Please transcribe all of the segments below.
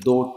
2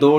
2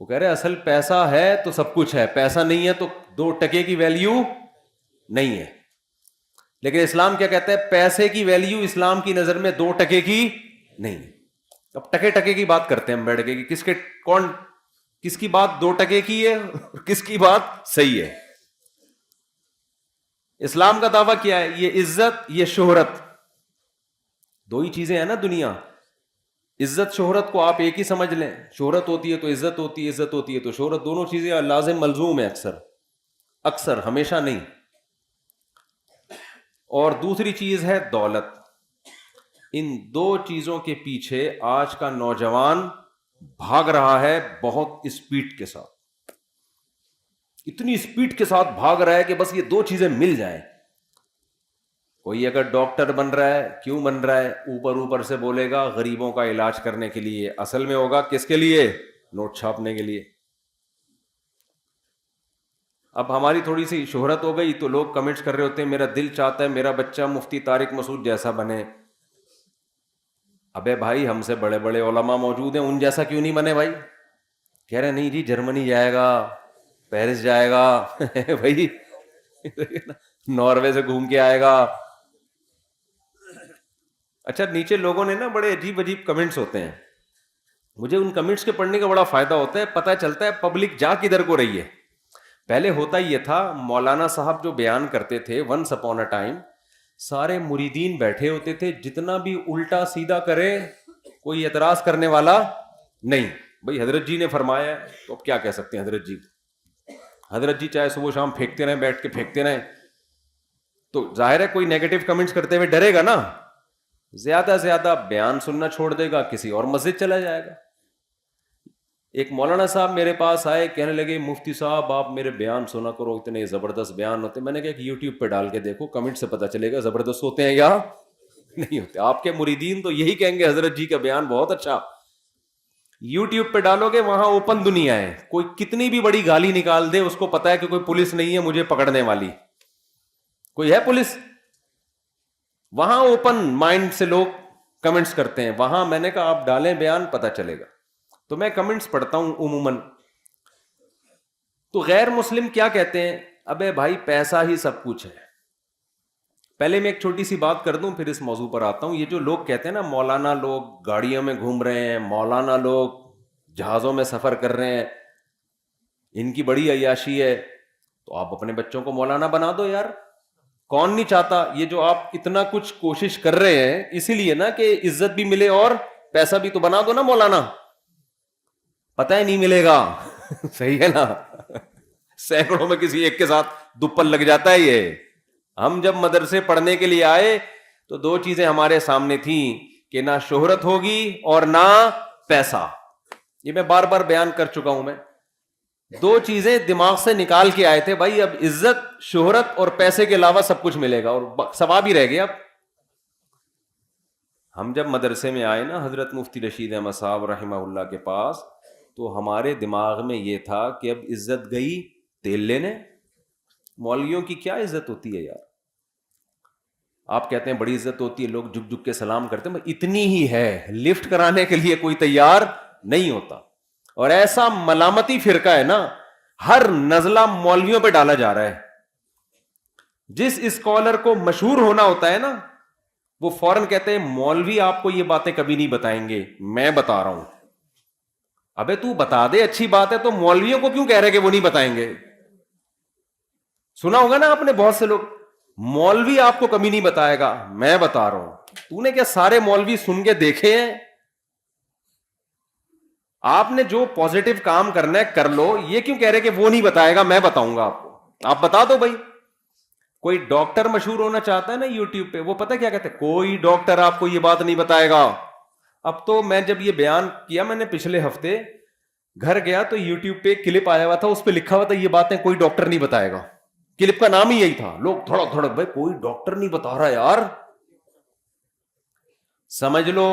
وہ کہہ رہے اصل پیسہ ہے تو سب کچھ ہے, پیسہ نہیں ہے تو 2 ٹکے کی ویلیو نہیں ہے. لیکن اسلام کیا کہتا ہے, پیسے کی ویلیو اسلام کی نظر میں 2 ٹکے کی نہیں ہے. اب ٹکے کی بات کرتے ہیں ہم بیٹھ کے, کس کی بات 2 ٹکے کی ہے, کس کی بات صحیح ہے. اسلام کا دعویٰ کیا ہے, یہ عزت, یہ شہرت, 2 ہی چیزیں ہیں نا دنیا. عزت شہرت کو آپ ایک ہی سمجھ لیں, شہرت ہوتی ہے تو عزت ہوتی ہے, عزت ہوتی ہے تو شہرت, دونوں چیزیں لازم ملزوم ہیں اکثر, ہمیشہ نہیں. اور دوسری چیز ہے دولت. ان 2 چیزوں کے پیچھے آج کا نوجوان بھاگ رہا ہے بہت اسپیڈ کے ساتھ, اتنی اسپیڈ کے ساتھ بھاگ رہا ہے کہ بس یہ 2 چیزیں مل جائیں. کوئی اگر ڈاکٹر بن رہا ہے, کیوں بن رہا ہے, اوپر سے بولے گا غریبوں کا علاج کرنے کے لیے, اصل میں ہوگا کس کے لیے, نوٹ چھاپنے کے لیے. اب ہماری تھوڑی سی شہرت ہو گئی تو لوگ کمنٹس کر رہے ہوتے ہیں میرا دل چاہتا ہے میرا بچہ مفتی طارق مسعود جیسا بنے. ابے بھائی ہم سے بڑے بڑے علماء موجود ہیں, ان جیسا کیوں نہیں بنے بھائی. کہہ رہے نہیں جی جرمنی جائے گا, پیرس جائے گا بھائی, ناروے سے گھوم کے آئے گا. اچھا نیچے لوگوں نے نا بڑے عجیب کمنٹس ہوتے ہیں, مجھے ان کمنٹس کے پڑھنے کا بڑا فائدہ ہوتا ہے, پتہ چلتا ہے پبلک جا کدھر کو رہی ہے. پہلے ہوتا یہ تھا, مولانا صاحب جو بیان کرتے تھے ونس اپون اے ٹائم, سارے مریدین بیٹھے ہوتے تھے, جتنا بھی الٹا سیدھا کرے کوئی اعتراض کرنے والا نہیں. بھائی حضرت جی نے فرمایا ہے تو اب کیا کہہ سکتے ہیں حضرت جی. حضرت جی چاہے صبح شام پھینکتے رہیں, بیٹھ کے پھینکتے رہیں, تو ظاہر ہے کوئی نیگیٹو کمنٹس کرتے ہوئے ڈرے گا نا, زیادہ زیادہ بیان سننا چھوڑ دے گا, کسی اور مسجد چلا جائے گا. ایک مولانا صاحب میرے پاس آئے, کہنے لگے مفتی صاحب آپ میرے بیان سنا کرو, اتنے زبردست بیان ہوتے. میں نے کہا کہ یوٹیوب پہ ڈال کے دیکھو, کمنٹ سے پتہ چلے گا زبردست ہوتے ہیں یا نہیں ہوتے. آپ کے مریدین تو یہی کہیں گے حضرت جی کا بیان بہت اچھا. یوٹیوب پہ ڈالو گے وہاں اوپن دنیا ہے, کوئی کتنی بھی بڑی گالی نکال دے اس کو پتا ہے کہ کوئی پولیس نہیں ہے مجھے پکڑنے والی, کوئی ہے پولیس. وہاں اوپن مائنڈ سے لوگ کمنٹس کرتے ہیں, وہاں میں نے کہا آپ ڈالیں بیان پتہ چلے گا. تو میں کمنٹس پڑھتا ہوں عموماً, تو غیر مسلم کیا کہتے ہیں, ابے بھائی پیسہ ہی سب کچھ ہے. پہلے میں ایک چھوٹی سی بات کر دوں پھر اس موضوع پر آتا ہوں. یہ جو لوگ کہتے ہیں نا مولانا لوگ گاڑیوں میں گھوم رہے ہیں, مولانا لوگ جہازوں میں سفر کر رہے ہیں, ان کی بڑی عیاشی ہے, تو آپ اپنے بچوں کو مولانا بنا دو یار. کون نہیں چاہتا, یہ جو آپ اتنا کچھ کوشش کر رہے ہیں اسی لیے نا کہ عزت بھی ملے اور پیسہ بھی, تو بنا دو نا مولانا. پتہ ہی نہیں ملے گا صحیح ہے نا, سینکڑوں میں کسی ایک کے ساتھ دوپل لگ جاتا ہے. یہ ہم جب مدرسے پڑھنے کے لیے آئے تو 2 چیزیں ہمارے سامنے تھیں کہ نہ شہرت ہوگی اور نہ پیسہ. یہ میں بار بار بیان کر چکا ہوں. میں 2 چیزیں دماغ سے نکال کے آئے تھے, بھائی اب عزت شہرت اور پیسے کے علاوہ سب کچھ ملے گا اور ثواب ہی رہ گیا. اب ہم جب مدرسے میں آئے نا حضرت مفتی رشید احمد صاحب رحمہ اللہ کے پاس, تو ہمارے دماغ میں یہ تھا کہ اب عزت گئی تیل لینے. مولویوں کی کیا عزت ہوتی ہے یار, آپ کہتے ہیں بڑی عزت ہوتی ہے, لوگ جھک جھک کے سلام کرتے ہیں, اتنی ہی ہے, لفٹ کرانے کے لیے کوئی تیار نہیں ہوتا. اور ایسا ملامتی فرقہ ہے نا, ہر نزلہ مولویوں پہ ڈالا جا رہا ہے. جس اسکالر کو مشہور ہونا ہوتا ہے نا, وہ فوراً کہتے ہیں مولوی آپ کو یہ باتیں کبھی نہیں بتائیں گے, میں بتا رہا ہوں. ابے تو بتا دے, اچھی بات ہے, تو مولویوں کو کیوں کہہ رہے کہ وہ نہیں بتائیں گے. سنا ہوگا نا آپ نے بہت سے لوگ, مولوی آپ کو کبھی نہیں بتائے گا, میں بتا رہا ہوں. تو نے کیا سارے مولوی سن کے دیکھے ہیں؟ آپ نے جو پازیٹو کام کرنا ہے کر لو, یہ کیوں کہہ رہے کہ وہ نہیں بتائے گا, میں بتاؤں گا آپ کو. آپ بتا دو بھائی. کوئی ڈاکٹر مشہور ہونا چاہتا ہے نا یوٹیوب پہ, وہ پتہ کیا کہتے ہیں, کوئی ڈاکٹر آپ کو یہ بات نہیں بتائے گا. اب تو میں جب یہ بیان کیا, میں نے پچھلے ہفتے گھر گیا تو یوٹیوب پہ ایک کلپ آیا ہوا تھا, اس پہ لکھا ہوا تھا یہ باتیں کوئی ڈاکٹر نہیں بتائے گا. کلپ کا نام ہی یہی تھا. لوگ دھڑک دھڑک, بھائی کوئی ڈاکٹر نہیں بتا رہا یار. سمجھ لو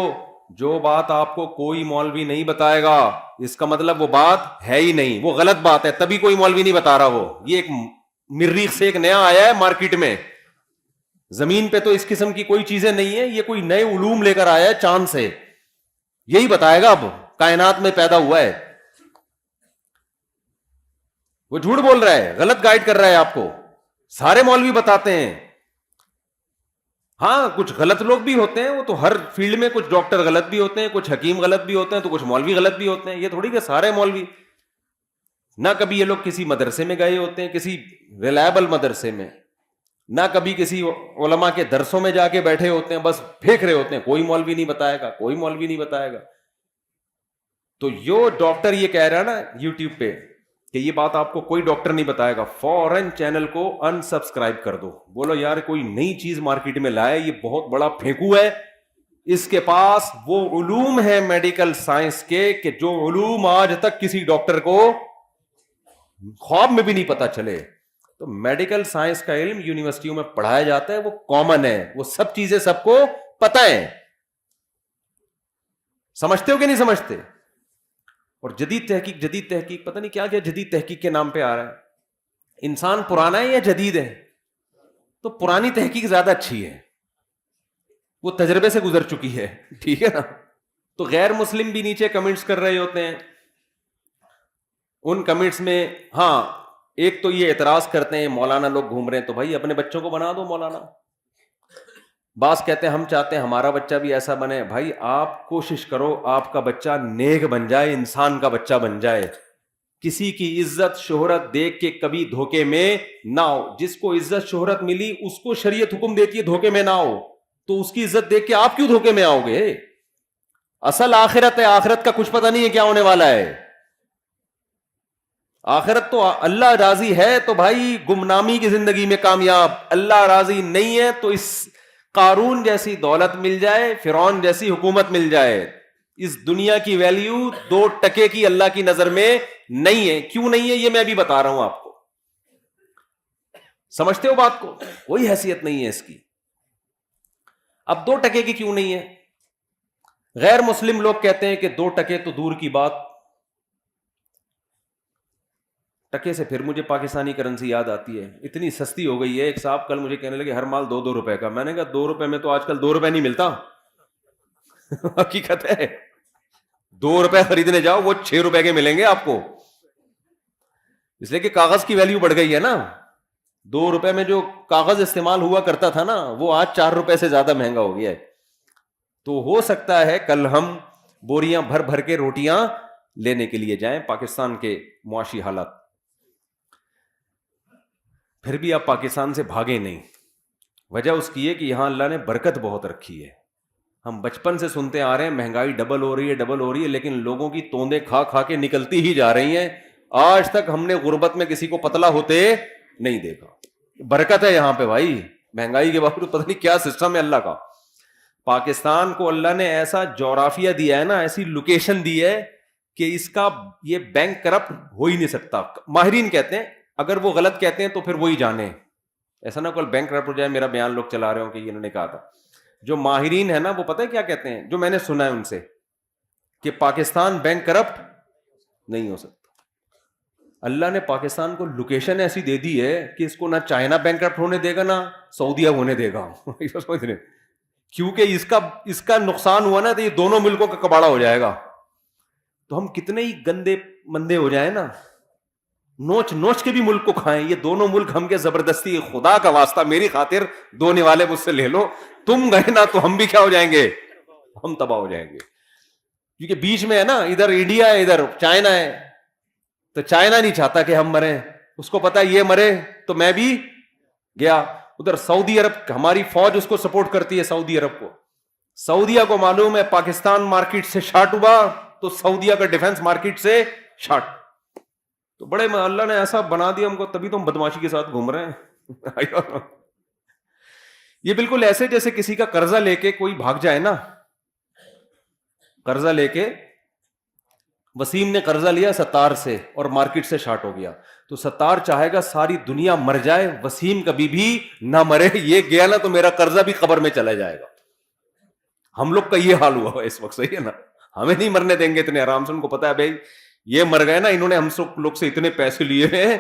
جو بات آپ کو کوئی مولوی نہیں بتائے گا اس کا مطلب وہ بات ہے ہی نہیں, وہ غلط بات ہے, تبھی کوئی مولوی نہیں بتا رہا. وہ یہ ایک مریخ سے ایک نیا آیا ہے مارکیٹ میں, زمین پہ تو اس قسم کی کوئی چیزیں نہیں ہے, یہ کوئی نئے علوم لے کر آیا ہے چاند سے, یہی بتائے گا اب کائنات میں پیدا ہوا ہے. وہ جھوٹ بول رہا ہے, غلط گائیڈ کر رہا ہے آپ کو. سارے مولوی بتاتے ہیں. ہاں کچھ غلط لوگ بھی ہوتے ہیں, وہ تو ہر فیلڈ میں, کچھ ڈاکٹر غلط بھی ہوتے ہیں, کچھ حکیم غلط بھی ہوتے ہیں, تو کچھ مولوی غلط بھی ہوتے ہیں. یہ تھوڑی کہ سارے مولوی. نہ کبھی یہ لوگ کسی مدرسے میں گئے ہوتے ہیں, کسی ریلائبل مدرسے میں, نہ کبھی کسی علماء کے درسوں میں جا کے بیٹھے ہوتے ہیں, بس پھینک رہے ہوتے ہیں, کوئی مولوی نہیں بتائے گا, کوئی مولوی نہیں بتائے گا. تو جو ڈاکٹر یہ کہہ رہا ہے نا یوٹیوب پہ کہ یہ بات آپ کو کوئی ڈاکٹر نہیں بتائے گا, فوراً چینل کو ان سبسکرائب کر دو. بولو یار کوئی نئی چیز مارکیٹ میں لائے, یہ بہت بڑا پھینکو ہے, اس کے پاس وہ علوم ہے میڈیکل سائنس کے کہ جو علوم آج تک کسی ڈاکٹر کو خواب میں بھی نہیں پتا چلے. تو میڈیکل سائنس کا علم یونیورسٹیوں میں پڑھایا جاتا ہے, وہ کامن ہے, وہ سب چیزیں سب کو پتہ ہے. سمجھتے ہو کہ نہیں سمجھتے؟ اور جدید تحقیق پتہ نہیں کیا جدید تحقیق کے نام پہ آ رہا ہے. انسان پرانا ہے یا جدید ہے؟ تو پرانی تحقیق زیادہ اچھی ہے, وہ تجربے سے گزر چکی ہے, ٹھیک ہے نا. تو غیر مسلم بھی نیچے کمنٹس کر رہے ہوتے ہیں. ان کمنٹس میں ہاں ایک تو یہ اعتراض کرتے ہیں مولانا لوگ گھوم رہے ہیں, تو بھائی اپنے بچوں کو بنا دو مولانا. بعض کہتے ہیں ہم چاہتے ہیں ہمارا بچہ بھی ایسا بنے. بھائی آپ کوشش کرو آپ کا بچہ نیک بن جائے, انسان کا بچہ بن جائے, کسی کی عزت شہرت دیکھ کے کبھی دھوکے میں نہ ہو. جس کو عزت شہرت ملی اس کو شریعت حکم دیتی ہے دھوکے میں نہ ہو, تو اس کی عزت دیکھ کے آپ کیوں دھوکے میں آؤ گے؟ اصل آخرت ہے, آخرت کا کچھ پتہ نہیں ہے کیا ہونے والا ہے. آخرت تو اللہ راضی ہے تو بھائی گمنامی کی زندگی میں کامیاب, اللہ راضی نہیں ہے تو اس قارون جیسی دولت مل جائے, فرعون جیسی حکومت مل جائے, اس دنیا کی ویلیو 2 ٹکے کی اللہ کی نظر میں نہیں ہے. کیوں نہیں ہے یہ میں بھی بتا رہا ہوں آپ کو. سمجھتے ہو بات کو؟ کوئی حیثیت نہیں ہے اس کی. اب 2 ٹکے کی کیوں نہیں ہے؟ غیر مسلم لوگ کہتے ہیں کہ 2 ٹکے تو دور کی بات. ٹکے سے پھر مجھے پاکستانی کرنسی یاد آتی ہے, اتنی سستی ہو گئی ہے. ایک صاحب کل مجھے کہنے لگے ہر مال 2 روپے کا. میں نے کہا 2 روپے میں تو آج کل 2 روپے نہیں ملتا. حقیقت ہے, 2 روپے خریدنے جاؤ وہ 6 روپے کے ملیں گے آپ کو, اس لیے کہ کاغذ کی ویلیو بڑھ گئی ہے نا. 2 روپے میں جو کاغذ استعمال ہوا کرتا تھا نا وہ آج 4 روپے سے زیادہ مہنگا ہو گیا ہے. تو ہو سکتا ہے کل ہم بوریاں بھر بھر کے روٹیاں لینے کے لیے جائیں. پاکستان کے معاشی حالات, پھر بھی آپ پاکستان سے بھاگے نہیں. وجہ اس کی ہے کہ یہاں اللہ نے برکت بہت رکھی ہے. ہم بچپن سے سنتے آ رہے ہیں مہنگائی ڈبل ہو رہی ہے, لیکن لوگوں کی توندیں کھا کھا کے نکلتی ہی جا رہی ہیں. آج تک ہم نے غربت میں کسی کو پتلا ہوتے نہیں دیکھا. برکت ہے یہاں پہ بھائی, مہنگائی کے باوجود پتہ نہیں کیا سسٹم ہے اللہ کا. پاکستان کو اللہ نے ایسا جغرافیہ دیا ہے نا, ایسی لوکیشن دی ہے کہ اس کا یہ بینک کرپٹ ہو ہی نہیں سکتا. ماہرین کہتے ہیں اگر وہ غلط کہتے ہیں تو پھر وہی جانے, ایسا نہ کوئی بینک کرپٹ ہو جائے میرا بیان لوگ چلا رہے ہوں کہ انہوں نے کہا تھا. جو ماہرین ہے نا وہ پتہ ہے کیا کہتے ہیں, جو میں نے سنا ہے ان سے, کہ پاکستان بینک کرپٹ نہیں ہو سکتا. اللہ نے پاکستان کو لوکیشن ایسی دے دی ہے کہ اس کو نہ چائنا بینک کرپٹ ہونے دے گا نہ سعودیہ ہونے دے گا. کیونکہ اس کا نقصان ہوا نا تو یہ دونوں ملکوں کا کباڑا ہو جائے گا. تو ہم کتنے ہی گندے مندے ہو جائیں نا, نوچ نوچ کے بھی ملک کو کھائیں. یہ دونوں ملک ہم کے زبردستی, خدا کا واسطہ میری خاطر 2 نوالے مجھ سے لے لو, تم گئے نا تو ہم بھی کیا ہو جائیں گے, ہم تباہ ہو جائیں گے. کیونکہ بیچ میں ہے نا, ادھر انڈیا ہے ادھر چائنا ہے, تو چائنا نہیں چاہتا کہ ہم مریں, اس کو پتا یہ مرے تو میں بھی گیا. ادھر سعودی عرب, ہماری فوج اس کو سپورٹ کرتی ہے سعودی عرب کو. سعودیہ کو معلوم ہے پاکستان مارکیٹ سے شارٹ ہوا تو سعودیہ کا ڈیفنس مارکیٹ سے شارٹ. تو بڑے اللہ نے ایسا بنا دیا ہم کو, تبھی تو ہم بدماشی کے ساتھ گھوم رہے ہیں. یہ بالکل ایسے جیسے کسی کا قرضہ لے کے کوئی بھاگ جائے نا. قرضہ لے کے وسیم نے قرضہ لیا ستار سے اور مارکیٹ سے شارٹ ہو گیا, تو ستار چاہے گا ساری دنیا مر جائے, وسیم کبھی بھی نہ مرے. یہ گیا نا تو میرا قرضہ بھی قبر میں چلا جائے گا. ہم لوگ کا یہ حال ہوا اس وقت, صحیح ہے نا. ہمیں نہیں مرنے دیں گے اتنے آرام سے. ان کو پتا ہے بھائی یہ مر گئے نا, انہوں نے ہم سب لوگ سے اتنے پیسے لیے ہیں,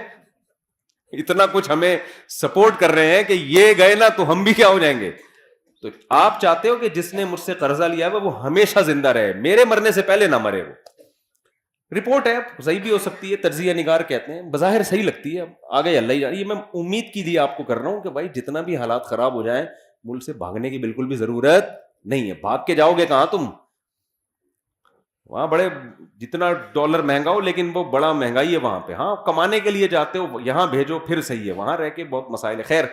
اتنا کچھ ہمیں سپورٹ کر رہے ہیں کہ یہ گئے نا تو ہم بھی کیا ہو جائیں گے. تو آپ چاہتے ہو کہ جس نے مجھ سے قرضہ لیا ہے وہ ہمیشہ زندہ رہے, میرے مرنے سے پہلے نہ مرے وہ. رپورٹ ہے, صحیح بھی ہو سکتی ہے, تجزیہ نگار کہتے ہیں, بظاہر صحیح لگتی ہے, آگے اللہ ہی جانے. یہ میں امید کی لیے آپ کو کر رہا ہوں کہ بھائی جتنا بھی حالات خراب ہو جائیں, ملک سے بھاگنے کی بالکل بھی ضرورت نہیں ہے. بھاگ کے جاؤ گے کہاں تم؟ وہاں بڑے جتنا ڈالر مہنگا ہو لیکن وہ بڑا مہنگائی ہے وہاں پہ. ہاں کمانے کے لیے جاتے ہو, یہاں بھیجو پھر صحیح ہے, وہاں رہ کے بہت مسائل ہے. خیر,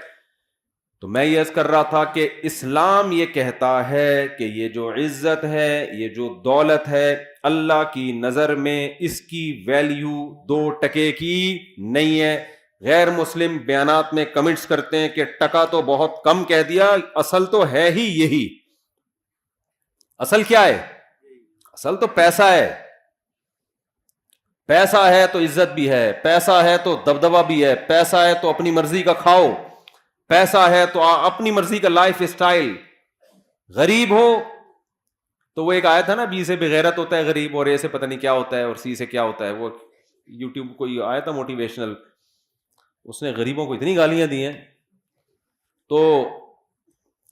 تو میں یہ عرض کر رہا تھا کہ اسلام یہ کہتا ہے کہ یہ جو عزت ہے, یہ جو دولت ہے, اللہ کی نظر میں اس کی ویلیو 2 ٹکے کی نہیں ہے. غیر مسلم بیانات میں کمنٹس کرتے ہیں کہ ٹکا تو بہت کم کہہ دیا, اصل تو ہے ہی یہی. اصل کیا ہے؟ اصل تو پیسہ ہے. پیسہ ہے تو عزت بھی ہے, پیسہ ہے تو دبدبہ بھی ہے, پیسہ ہے تو اپنی مرضی کا کھاؤ, پیسہ ہے تو اپنی مرضی کا لائف اسٹائل. غریب ہو تو وہ ایک آیا تھا نا, بی سے بغیرت ہوتا ہے غریب, اور اے سے پتہ نہیں کیا ہوتا ہے, اور سی سے کیا ہوتا ہے. وہ یوٹیوب کوئی آیا تھا موٹیویشنل, اس نے غریبوں کو اتنی گالیاں دی ہیں. تو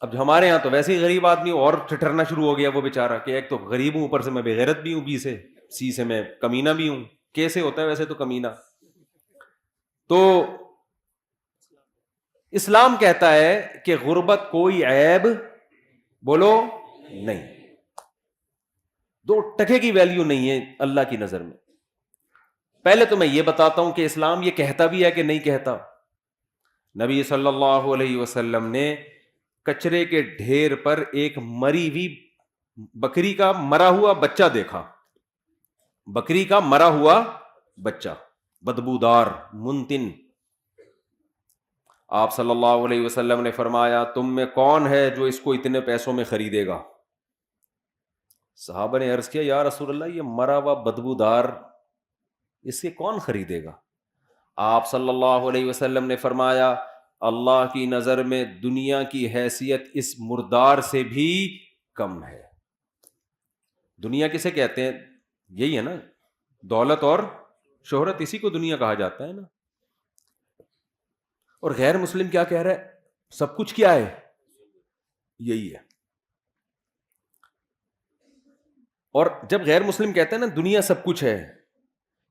اب ہمارے یہاں تو ویسے ہی غریب آدمی اور ٹھٹرنا شروع ہو گیا وہ بیچارہ, کہ ایک تو غریب ہوں, اوپر سے میں بغیرت بھی ہوں, بی سے, سی سے میں کمینہ بھی ہوں. کیسے ہوتا ہے ویسے تو کمینہ؟ تو اسلام کہتا ہے کہ غربت کوئی عیب بولو نہیں, 2 ٹکے کی ویلیو نہیں ہے اللہ کی نظر میں. پہلے تو میں یہ بتاتا ہوں کہ اسلام یہ کہتا بھی ہے کہ نہیں کہتا. نبی صلی اللہ علیہ وسلم نے کچرے کے ڈھیر پر ایک مری ہوئی بکری کا مرا ہوا بچہ دیکھا. بکری کا مرا ہوا بچہ, بدبودار, منتن. آپ صلی اللہ علیہ وسلم نے فرمایا تم میں کون ہے جو اس کو اتنے پیسوں میں خریدے گا؟ صحابہ نے عرض کیا یا رسول اللہ, یہ مرا ہوا بدبودار اس کے کون خریدے گا؟ آپ صلی اللہ علیہ وسلم نے فرمایا اللہ کی نظر میں دنیا کی حیثیت اس مردار سے بھی کم ہے. دنیا کسے کہتے ہیں؟ یہی ہے نا, دولت اور شہرت, اسی کو دنیا کہا جاتا ہے نا. اور غیر مسلم کیا کہہ رہا ہے؟ سب کچھ کیا ہے؟ یہی ہے. اور جب غیر مسلم کہتے ہیں نا دنیا سب کچھ ہے,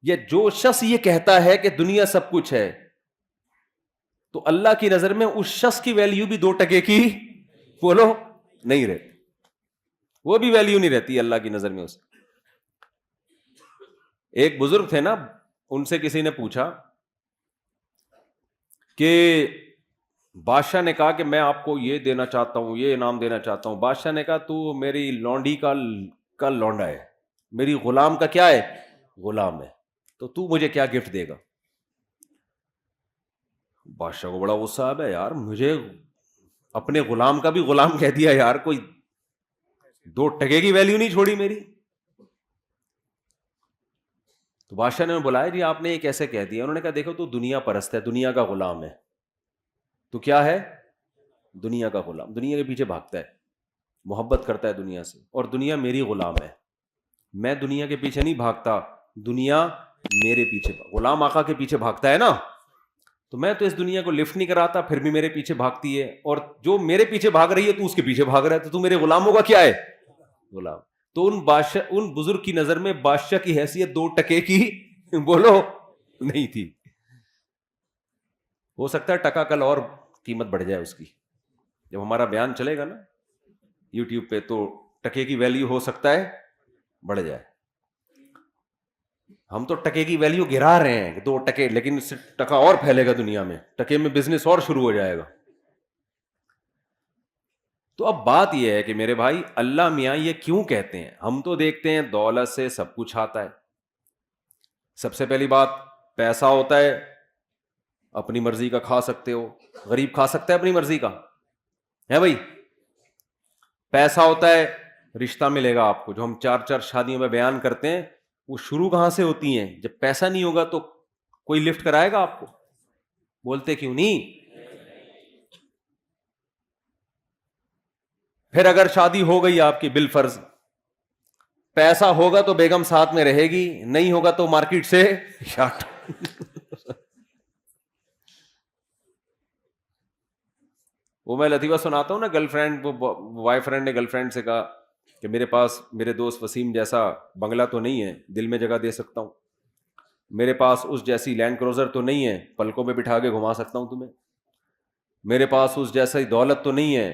یا جو شخص یہ کہتا ہے کہ دنیا سب کچھ ہے, تو اللہ کی نظر میں اس شخص کی ویلیو بھی 2 ٹکے کی بولو نہیں رہتی. وہ بھی ویلیو نہیں رہتی اللہ کی نظر میں. اس ایک بزرگ تھے نا, ان سے کسی نے پوچھا کہ بادشاہ نے کہا کہ میں آپ کو یہ دینا چاہتا ہوں, یہ انعام دینا چاہتا ہوں. بادشاہ نے کہا تو میری لونڈی کا لونڈا ہے, میری غلام کا کیا ہے؟ غلام ہے, تو مجھے کیا گفٹ دے گا؟ بادشاہ کو بڑا غصہ آ گیا, یار مجھے اپنے غلام کا بھی غلام کہہ دیا یار, کوئی 2 ٹکے کی ویلیو نہیں چھوڑی میری. تو بادشاہ نے بلایا جی آپ نے یہ کیسے کہہ دیا؟ انہوں نے کہا دیکھو تو دنیا پرست ہے, دنیا کا غلام ہے. تو کیا ہے؟ دنیا کا غلام, دنیا کے پیچھے بھاگتا ہے, محبت کرتا ہے دنیا سے, اور دنیا میری غلام ہے. میں دنیا کے پیچھے نہیں بھاگتا, دنیا میرے پیچھے. غلام آقا کے پیچھے بھاگتا ہے نا, تو میں تو اس دنیا کو لفٹ نہیں کراتا, پھر بھی میرے پیچھے بھاگتی ہے, اور جو میرے پیچھے بھاگ رہی ہے تو اس کے پیچھے بھاگ رہا ہے, تو میرے غلاموں کا کیا ہے؟ غلام. تو ان بزرگ کی نظر میں بادشاہ کی حیثیت 2 ٹکے کی بولو نہیں تھی. ہو سکتا ہے ٹکا کل اور قیمت بڑھ جائے اس کی, جب ہمارا بیان چلے گا نا یوٹیوب پہ, تو ٹکے کی ویلیو ہو سکتا ہے بڑھ جائے. ہم تو ٹکے کی ویلیو گرا رہے ہیں 2 ٹکے, لیکن اس سے ٹکا اور پھیلے گا دنیا میں, ٹکے میں بزنس اور شروع ہو جائے گا. تو اب بات یہ ہے کہ میرے بھائی اللہ میاں یہ کیوں کہتے ہیں؟ ہم تو دیکھتے ہیں دولت سے سب کچھ آتا ہے. سب سے پہلی بات, پیسہ ہوتا ہے, اپنی مرضی کا کھا سکتے ہو. غریب کھا سکتا ہے اپنی مرضی کا ہے بھائی؟ پیسہ ہوتا ہے, رشتہ ملے گا آپ کو, جو ہم 4 شادیوں میں بیان کرتے ہیں, وہ شروع کہاں سے ہوتی ہیں؟ جب پیسہ نہیں ہوگا تو کوئی لفٹ کرائے گا آپ کو؟ بولتے کیوں نہیں؟ پھر اگر شادی ہو گئی آپ کی بالفرض, پیسہ ہوگا تو بیگم ساتھ میں رہے گی, نہیں ہوگا تو مارکیٹ سے شاٹ. وہ میں لطیفہ سناتا ہوں نا, گرل فرینڈ, وہ بوائے فرینڈ نے گرل فرینڈ سے کہا کہ میرے پاس میرے دوست وسیم جیسا بنگلہ تو نہیں ہے دل میں جگہ دے سکتا ہوں, میرے پاس اس جیسی لینڈ کروزر تو نہیں ہے پلکوں پہ بٹھا کے گھما سکتا ہوں تمہیں, میرے پاس اس جیسی دولت تو نہیں ہے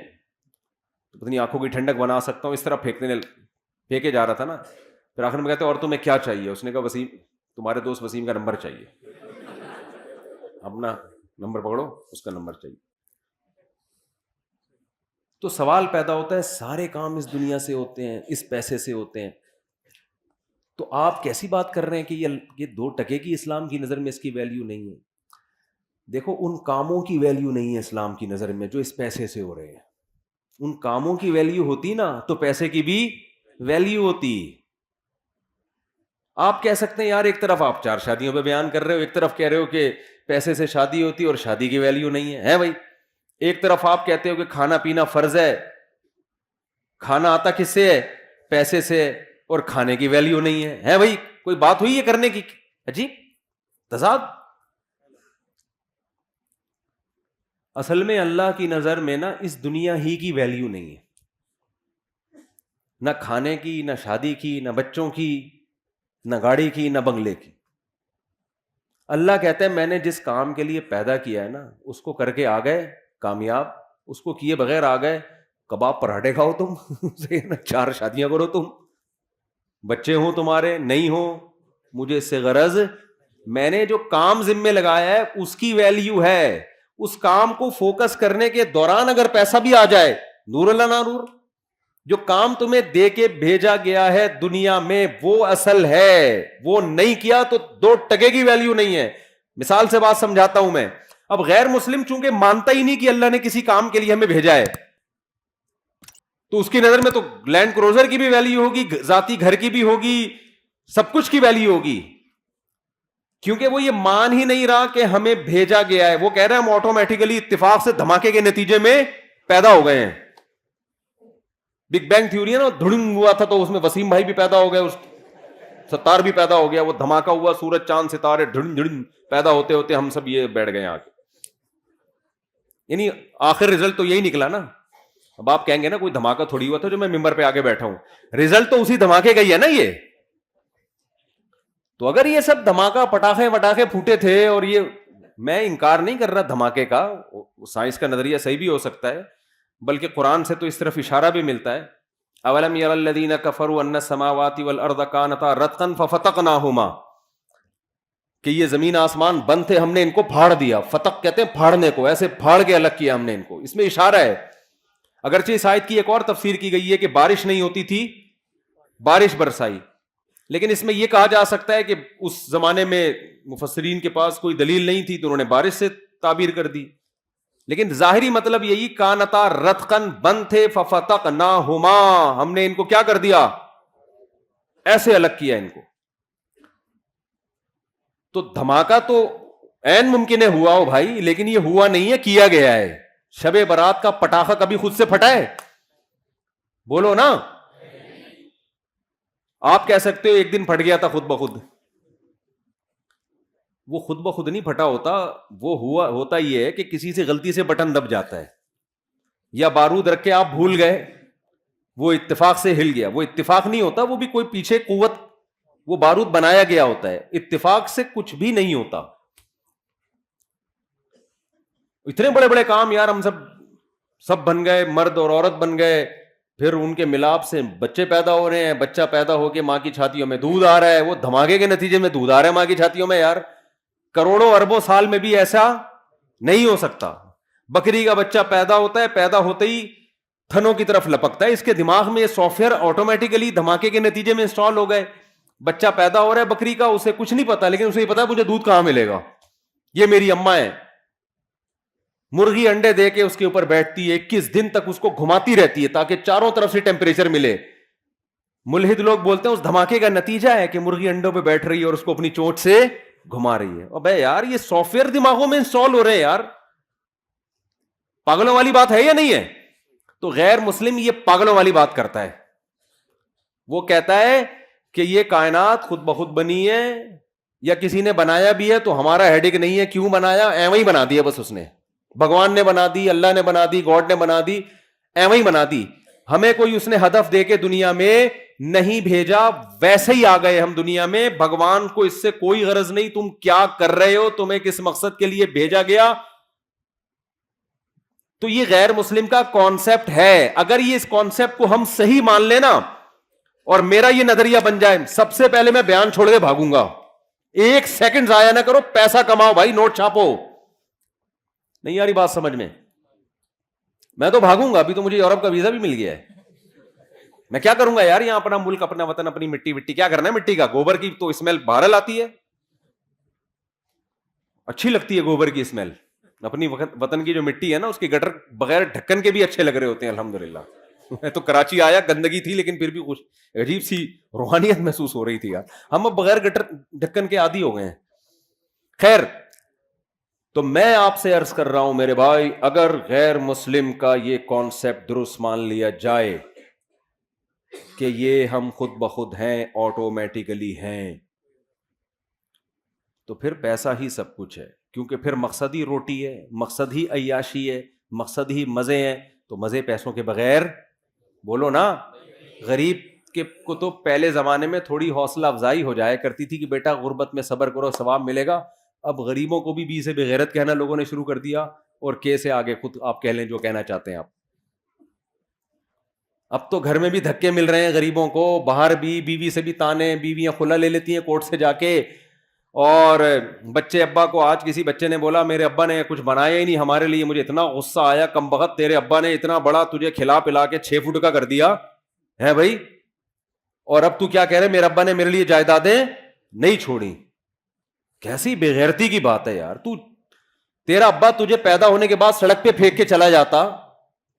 اپنی آنکھوں کی ٹھنڈک بنا سکتا ہوں. اس طرح پھینکے جا رہا تھا نا. پھر آخر میں کہتے اور تمہیں کیا چاہیے؟ اس نے کہا وسیم, تمہارے دوست وسیم کا نمبر چاہیے, اپنا نمبر پکڑو, اس کا نمبر چاہیے. تو سوال پیدا ہوتا ہے سارے کام اس دنیا سے ہوتے ہیں, اس پیسے سے ہوتے ہیں, تو آپ کیسی بات کر رہے ہیں کہ یہ 2 ٹکے کی اسلام کی نظر میں اس کی ویلیو نہیں ہے؟ دیکھو ان کاموں کی ویلیو نہیں ہے اسلام کی نظر میں جو اس پیسے سے ہو رہے ہیں. ان کاموں کی ویلیو ہوتی نا تو پیسے کی بھی ویلیو ہوتی. آپ کہہ سکتے ہیں یار ایک طرف آپ 4 شادیوں پہ بیان کر رہے ہو, ایک طرف کہہ رہے ہو کہ پیسے سے شادی ہوتی اور شادی کی ویلیو نہیں ہے بھائی. ایک طرف آپ کہتے ہو کہ کھانا پینا فرض ہے, کھانا آتا کس سے ہے؟ پیسے سے, اور کھانے کی ویلیو نہیں ہے بھائی. کوئی بات ہوئی ہے کرنے کی؟ عجیب تضاد. اصل میں اللہ کی نظر میں نا اس دنیا ہی کی ویلیو نہیں ہے, نہ کھانے کی, نہ شادی کی, نہ بچوں کی, نہ گاڑی کی, نہ بنگلے کی. اللہ کہتا ہے میں نے جس کام کے لیے پیدا کیا ہے نا اس کو کر کے آ گئے کامیاب, اس کو کیے بغیر آ گئے کباب پراٹھے کھاؤ تم 4 شادیاں کرو تم, بچے ہوں تمہارے نہیں ہوں, مجھے اس سے غرض. میں نے جو کام ذمے لگایا ہے اس کی ویلیو ہے. اس کام کو فوکس کرنے کے دوران اگر پیسہ بھی آ جائے نور اللہ نارور. جو کام تمہیں دے کے بھیجا گیا ہے دنیا میں وہ اصل ہے, وہ نہیں کیا تو 2 ٹکے کی ویلیو نہیں ہے. مثال سے بات سمجھاتا ہوں میں. اب غیر مسلم چونکہ مانتا ہی نہیں کہ اللہ نے کسی کام کے لیے ہمیں بھیجا ہے, تو اس کی نظر میں تو لینڈ کروزر کی بھی ویلیو ہوگی, ذاتی گھر کی بھی ہوگی, سب کچھ کی ویلیو ہوگی, کیونکہ وہ یہ مان ہی نہیں رہا کہ ہمیں بھیجا گیا ہے. وہ کہہ رہے ہیں ہم آٹومیٹیکلی اتفاق سے دھماکے کے نتیجے میں پیدا ہو گئے ہیں. بگ بینگ تھیوری ہے نا, دھڑنگ ہوا تھا تو اس میں وسیم بھائی بھی پیدا ہو گئے, اس ستار بھی پیدا ہو گیا, وہ دھماکہ ہوا, سورج چاند ستارے دھڑن پیدا ہوتے ہوتے ہم سب یہ بیٹھ گئے آگے. یعنی آخر رزلٹ تو یہی نکلا نا. اب آپ کہیں گے نا کوئی دھماکہ تھوڑی ہوا تھا جو میں ممبر پہ آگے بیٹھا ہوں, رزلٹ تو اسی دھماکے کا ہی ہے نا یہ. تو اگر یہ سب دھماکہ پٹاخے پھوٹے تھے, اور یہ میں انکار نہیں کر رہا دھماکے کا, سائنس کا نظریہ صحیح بھی ہو سکتا ہے, بلکہ قرآن سے تو اس طرف اشارہ بھی ملتا ہے. اولم یری الذین کفروا ان السماوات والارض کانتا رتقا ففتقناہما, کہ یہ زمین آسمان بند تھے ہم نے ان کو پھاڑ دیا. فتق کہتے ہیں پھاڑنے کو, ایسے پھاڑ کے الگ کیا ہم نے ان کو. اس میں اشارہ ہے. اگرچہ اس آیت کی ایک اور تفسیر کی گئی ہے کہ بارش نہیں ہوتی تھی, بارش برسائی, لیکن اس میں یہ کہا جا سکتا ہے کہ اس زمانے میں مفسرین کے پاس کوئی دلیل نہیں تھی تو انہوں نے بارش سے تعبیر کر دی. لیکن ظاہری مطلب یہی کانتا رتقن بند تھے ففتقناہما, ہم نے ان کو کیا کر دیا؟ ایسے الگ کیا ان کو. تو دھماکہ تو عین ممکن ہے ہوا ہو بھائی, لیکن یہ ہوا نہیں ہے, کیا گیا ہے. شب برات کا پٹاخہ کبھی خود سے پھٹا ہے؟ بولو نا. آپ کہہ سکتے ہو ایک دن پھٹ گیا تھا خود بخود. وہ خود بخود نہیں پھٹا ہوتا, وہ ہوا ہوتا یہ ہے کہ کسی سے غلطی سے بٹن دب جاتا ہے, یا بارود رکھ کے آپ بھول گئے, وہ اتفاق سے ہل گیا. وہ اتفاق نہیں ہوتا, وہ بھی کوئی پیچھے قوت, وہ بارود بنایا گیا ہوتا ہے. اتفاق سے کچھ بھی نہیں ہوتا. اتنے بڑے بڑے کام یار ہم سب بن گئے, مرد اور عورت بن گئے, پھر ان کے ملاپ سے بچے پیدا ہو رہے ہیں, بچہ پیدا ہو کے ماں کی چھاتیوں میں دودھ آ رہا ہے. وہ دھماکے کے نتیجے میں دودھ آ رہا ہے ماں کی چھاتیوں میں. یار کروڑوں اربوں سال میں بھی ایسا نہیں ہو سکتا. بکری کا بچہ پیدا ہوتا ہے, پیدا ہوتے ہی تھنوں کی طرف لپکتا ہے. اس کے دماغ میں یہ سافٹ ویئر آٹومیٹیکلی دھماکے کے نتیجے میں انسٹال ہو گئے. بچہ پیدا ہو رہا ہے بکری کا, اسے کچھ نہیں پتا, لیکن اسے یہ پتا ہے مجھے دودھ کہاں ملے گا, یہ میری اماں ہے. مرغی انڈے دے کے اس کے اوپر بیٹھتی ہے, 21 دن تک اس کو گھماتی رہتی ہے تاکہ چاروں طرف سے ٹیمپریچر ملے. ملحد لوگ بولتے ہیں اس دھماکے کا نتیجہ ہے کہ مرغی انڈوں پہ بیٹھ رہی ہے اور اس کو اپنی چونچ سے گھما رہی ہے. ابے یار یہ سافٹ ویئر دماغوں میں انسٹال ہو رہے ہیں یار, پاگلوں والی بات ہے یا نہیں ہے؟ تو غیر مسلم یہ پاگلوں والی بات کرتا ہے. وہ کہتا ہے کہ یہ کائنات خود بخود بنی ہے, یا کسی نے بنایا بھی ہے تو ہمارا ہیڈک نہیں ہے کیوں بنایا, ایویں ہی بنا دیا بس. اس نے, بھگوان نے بنا دی, اللہ نے بنا دی, گاڈ نے بنا دی, ایویں ہی بنا دی. ہمیں کوئی اس نے ہدف دے کے دنیا میں نہیں بھیجا, ویسے ہی آ گئے ہم دنیا میں. بھگوان کو اس سے کوئی غرض نہیں تم کیا کر رہے ہو, تمہیں کس مقصد کے لیے بھیجا گیا. تو یہ غیر مسلم کا کانسیپٹ ہے. اگر یہ اس کانسیپٹ کو ہم صحیح مان لینا اور میرا یہ نظریہ بن جائے, سب سے پہلے میں بیان چھوڑ کے بھاگوں گا. ایک سیکنڈ ضائع نہ کرو, پیسہ کماؤ بھائی, نوٹ چھاپو. نہیں آ رہی بات سمجھ میں تو بھاگوں گا. ابھی تو مجھے یورپ کا ویزا بھی مل گیا ہے. میں کیا کروں گا یار, یہاں اپنا ملک, اپنا وطن, اپنی مٹی وٹی, کیا کرنا ہے مٹی کا؟ گوبر کی تو اسمیل بہرحال آتی ہے, اچھی لگتی ہے گوبر کی اسمیل. اپنی وطن کی جو مٹی ہے نا, اس کی گٹر بغیر ڈھکن کے بھی اچھے لگ رہے ہوتے ہیں الحمدللہ. میں تو کراچی آیا, گندگی تھی لیکن پھر بھی کچھ عجیب سی روحانیت محسوس ہو رہی تھی یار. ہم اب بغیر گٹر ڈھکن کے عادی ہو گئے ہیں. خیر, تو میں آپ سے عرض کر رہا ہوں میرے بھائی, اگر غیر مسلم کا یہ کانسیپٹ درست مان لیا جائے کہ یہ ہم خود بخود ہیں, آٹومیٹیکلی ہیں, تو پھر پیسہ ہی سب کچھ ہے. کیونکہ پھر مقصد ہی روٹی ہے, مقصد ہی عیاشی ہے, مقصد ہی مزے ہیں. تو مزے پیسوں کے بغیر, بولو نا. غریب کے کو تو پہلے زمانے میں تھوڑی حوصلہ افزائی ہو جایا کرتی تھی کہ بیٹا غربت میں صبر کرو, ثواب ملے گا. اب غریبوں کو بھی بی سے بغیرت کہنا لوگوں نے شروع کر دیا, اور کے سے آگے خود آپ کہہ لیں جو کہنا چاہتے ہیں آپ. اب تو گھر میں بھی دھکے مل رہے ہیں غریبوں کو, باہر بھی بیوی سے بھی تانے, بیویاں خلا لے لیتی ہیں کورٹ سے جا کے. اور بچے ابا کو, آج کسی بچے نے بولا میرے ابا نے کچھ بنایا ہی نہیں ہمارے لیے, مجھے اتنا غصہ آیا, کم بخت تیرے ابا نے اتنا بڑا تجھے کھلا پلا کے 6 فٹ کا کر دیا ہے بھائی, اور اب تو کیا کہہ رہے میرے ابا نے میرے لیے جائیدادیں نہیں چھوڑی. کیسی بےغیرتی کی بات ہے یار. تیرا ابا تجھے پیدا ہونے کے بعد سڑک پہ پھینک کے چلا جاتا,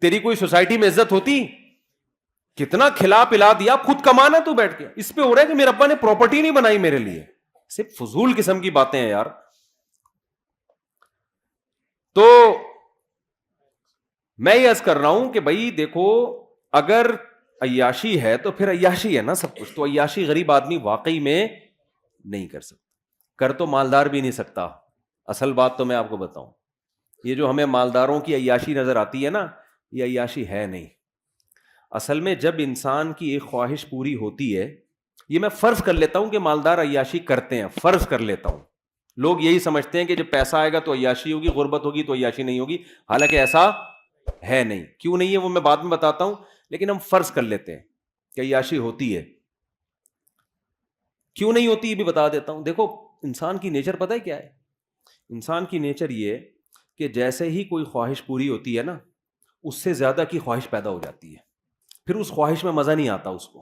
تیری کوئی سوسائٹی میں عزت ہوتی؟ کتنا کھلا پلا دیا, خود کمانا تو بیٹھ کے. اس پہ ہو رہا ہے کہ میرے ابا نے پراپرٹی نہیں بنائی میرے لیے. صرف فضول قسم کی باتیں ہیں یار. تو میں یہ عرض کر رہا ہوں کہ بھائی دیکھو, اگر عیاشی ہے تو پھر عیاشی ہے نا سب کچھ. تو عیاشی غریب آدمی واقعی میں نہیں کر سکتا, کر تو مالدار بھی نہیں سکتا. اصل بات تو میں آپ کو بتاؤں, یہ جو ہمیں مالداروں کی عیاشی نظر آتی ہے نا, یہ عیاشی ہے نہیں. اصل میں جب انسان کی ایک خواہش پوری ہوتی ہے, یہ میں فرض کر لیتا ہوں کہ مالدار عیاشی کرتے ہیں, فرض کر لیتا ہوں. لوگ یہی سمجھتے ہیں کہ جب پیسہ آئے گا تو عیاشی ہوگی, غربت ہوگی تو عیاشی نہیں ہوگی. حالانکہ ایسا ہے نہیں. کیوں نہیں ہے وہ میں بعد میں بتاتا ہوں, لیکن ہم فرض کر لیتے ہیں کہ عیاشی ہوتی ہے. کیوں نہیں ہوتی یہ بھی بتا دیتا ہوں. دیکھو انسان کی نیچر پتہ ہے کیا ہے؟ انسان کی نیچر یہ کہ جیسے ہی کوئی خواہش پوری ہوتی ہے نا, اس سے زیادہ کی خواہش پیدا ہو جاتی ہے. پھر اس خواہش میں مزہ نہیں آتا اس کو,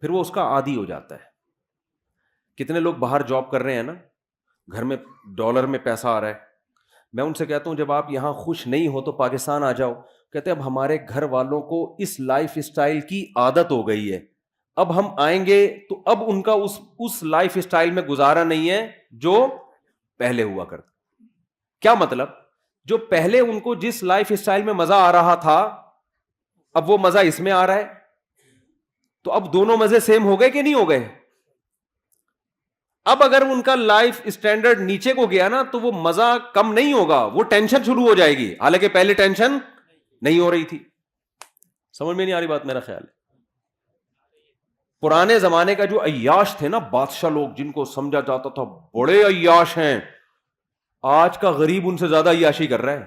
پھر وہ اس کا عادی ہو جاتا ہے. کتنے لوگ باہر جاب کر رہے ہیں نا, گھر میں ڈالر میں پیسہ آ رہا ہے, میں ان سے کہتا ہوں جب آپ یہاں خوش نہیں ہو تو پاکستان آ جاؤ. کہتے ہیں اب ہمارے گھر والوں کو اس لائف اسٹائل کی عادت ہو گئی ہے, اب ہم آئیں گے تو اب ان کا اس لائف اسٹائل میں گزارا نہیں ہے جو پہلے ہوا کرتا. کیا مطلب؟ جو پہلے ان کو جس لائف اسٹائل میں مزہ آ رہا تھا, اب وہ مزہ اس میں آ رہا ہے, تو اب دونوں مزے سیم ہو گئے کہ نہیں ہو گئے؟ اب اگر ان کا لائف اسٹینڈرڈ نیچے کو گیا نا تو وہ مزہ کم نہیں ہوگا, وہ ٹینشن شروع ہو جائے گی, حالانکہ پہلے ٹینشن نہیں ہو رہی تھی. سمجھ میں نہیں آ رہی بات؟ میرا خیال ہے پرانے زمانے کا جو عیاش تھے نا بادشاہ لوگ, جن کو سمجھا جاتا تھا بڑے عیاش ہیں, آج کا غریب ان سے زیادہ عیاشی کر رہا ہے.